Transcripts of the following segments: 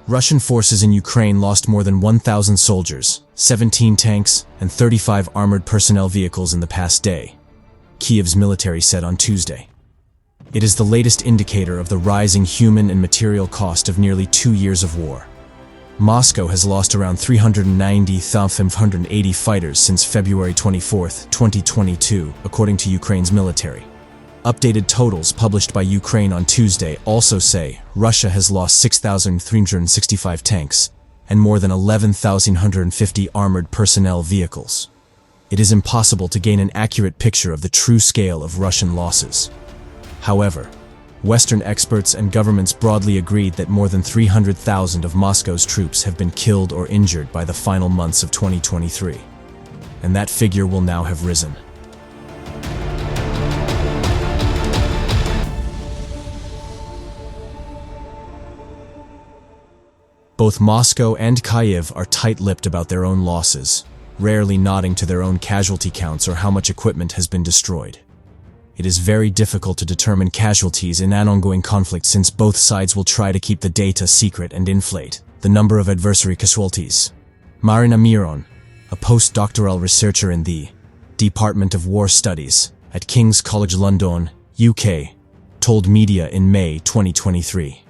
Russian forces in Ukraine lost more than 1,000 soldiers, 17 tanks, and 35 armored personnel vehicles in the past day, Kyiv's military said on Tuesday. It is the latest indicator of the rising human and material cost of nearly 2 years of war. Moscow has lost around 390,580 fighters since February 24, 2022, according to Ukraine's military. Updated totals published by Ukraine on Tuesday also say Russia has lost 6,365 tanks and more than 11,150 armored personnel vehicles. It is impossible to gain an accurate picture of the true scale of Russian losses. However, Western experts and governments broadly agreed that more than 300,000 of Moscow's troops have been killed or injured by the final months of 2023. And that figure will now have risen. Both Moscow and Kyiv are tight-lipped about their own losses, rarely nodding to their own casualty counts or how much equipment has been destroyed. It is very difficult to determine casualties in an ongoing conflict since both sides will try to keep the data secret and inflate the number of adversary casualties. Marina Miron, a postdoctoral researcher in the Department of War Studies at King's College London, UK, told media in May 2023.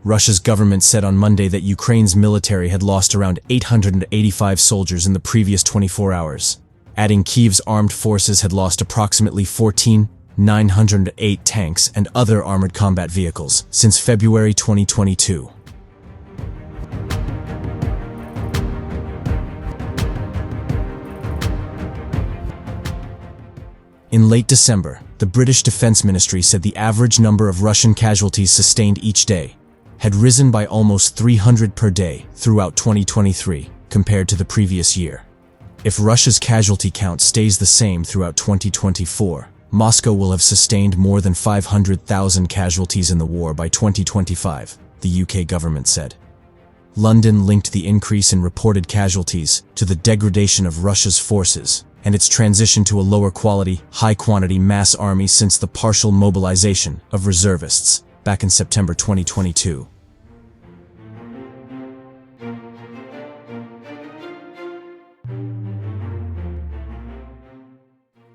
Russia's government said on Monday that Ukraine's military had lost around 885 soldiers in the previous 24 hours, adding Kyiv's armed forces had lost approximately 14,908 tanks and other armored combat vehicles since February 2022. In late December, the British Defense Ministry said the average number of Russian casualties sustained each day had risen by almost 300 per day throughout 2023 compared to the previous year. If Russia's casualty count stays the same throughout 2024, Moscow will have sustained more than 500,000 casualties in the war by 2025, the UK government said. London linked the increase in reported casualties to the degradation of Russia's forces and its transition to a lower-quality, high-quantity mass army since the partial mobilization of reservists back in September 2022.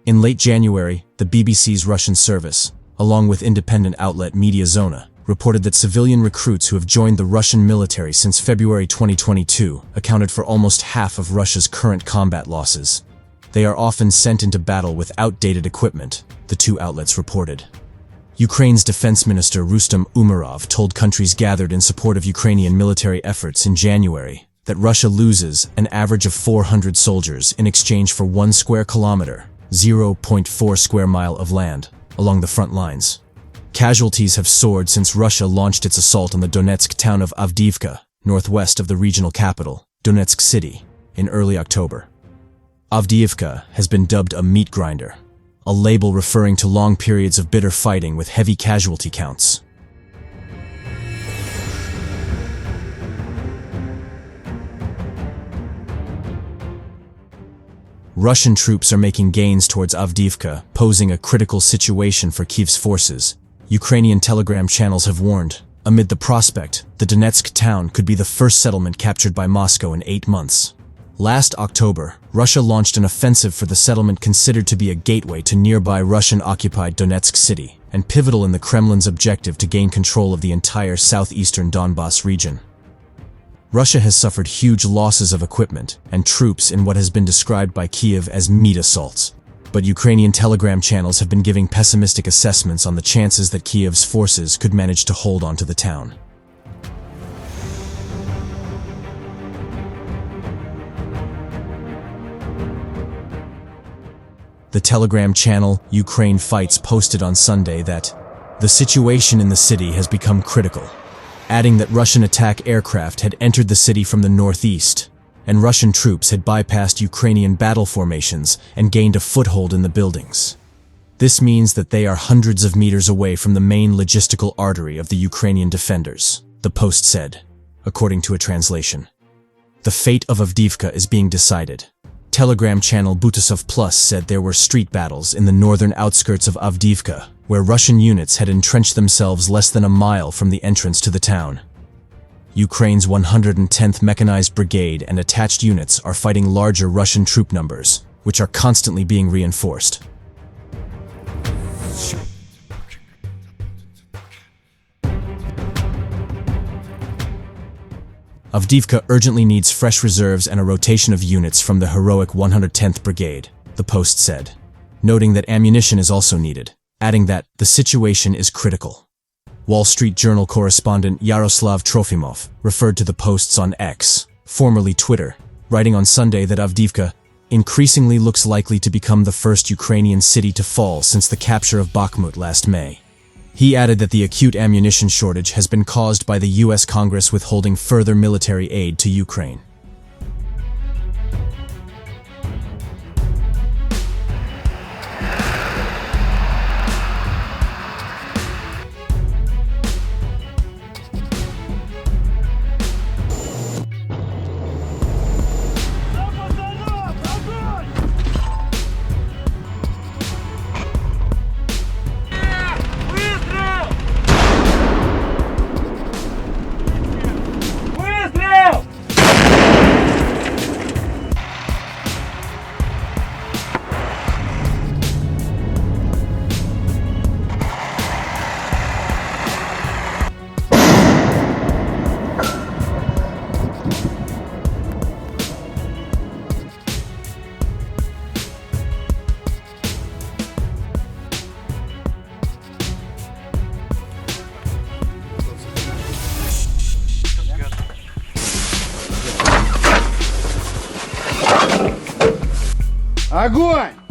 In late January, the BBC's Russian service, along with independent outlet Mediazona, reported that civilian recruits who have joined the Russian military since February 2022 accounted for almost half of Russia's current combat losses. They are often sent into battle with outdated equipment, the two outlets reported. Ukraine's defense minister Rustem Umerov told countries gathered in support of Ukrainian military efforts in January that Russia loses an average of 400 soldiers in exchange for 1 square kilometer, 0.4 square mile of land, along the front lines. Casualties have soared since Russia launched its assault on the Donetsk town of Avdiivka, northwest of the regional capital, Donetsk City, in early October. Avdiivka has been dubbed a meat grinder, a label referring to long periods of bitter fighting with heavy casualty counts. Russian troops are making gains towards Avdiivka, posing a critical situation for Kyiv's forces, Ukrainian telegram channels have warned. Amid the prospect, the Donetsk town could be the first settlement captured by Moscow in 8 months. Last October, Russia launched an offensive for the settlement considered to be a gateway to nearby Russian-occupied Donetsk city, and pivotal in the Kremlin's objective to gain control of the entire southeastern Donbas region. Russia has suffered huge losses of equipment and troops in what has been described by Kyiv as meat assaults, but Ukrainian telegram channels have been giving pessimistic assessments on the chances that Kyiv's forces could manage to hold on to the town. The telegram channel Ukraine Fights posted on Sunday that the situation in the city has become critical, adding that Russian attack aircraft had entered the city from the northeast, and Russian troops had bypassed Ukrainian battle formations and gained a foothold in the buildings. This means that they are hundreds of meters away from the main logistical artery of the Ukrainian defenders, the Post said, according to a translation. The fate of Avdiivka is being decided. Telegram channel Butasov Plus said there were street battles in the northern outskirts of Avdiivka, where Russian units had entrenched themselves less than a mile from the entrance to the town. Ukraine's 110th Mechanized Brigade and attached units are fighting larger Russian troop numbers, which are constantly being reinforced. Avdiivka urgently needs fresh reserves and a rotation of units from the heroic 110th Brigade, the Post said, noting that ammunition is also needed, adding that the situation is critical. Wall Street Journal correspondent Yaroslav Trofimov referred to the posts on X, formerly Twitter, writing on Sunday that Avdiivka increasingly looks likely to become the first Ukrainian city to fall since the capture of Bakhmut last May. He added that the acute ammunition shortage has been caused by the U.S. Congress withholding further military aid to Ukraine. Огонь!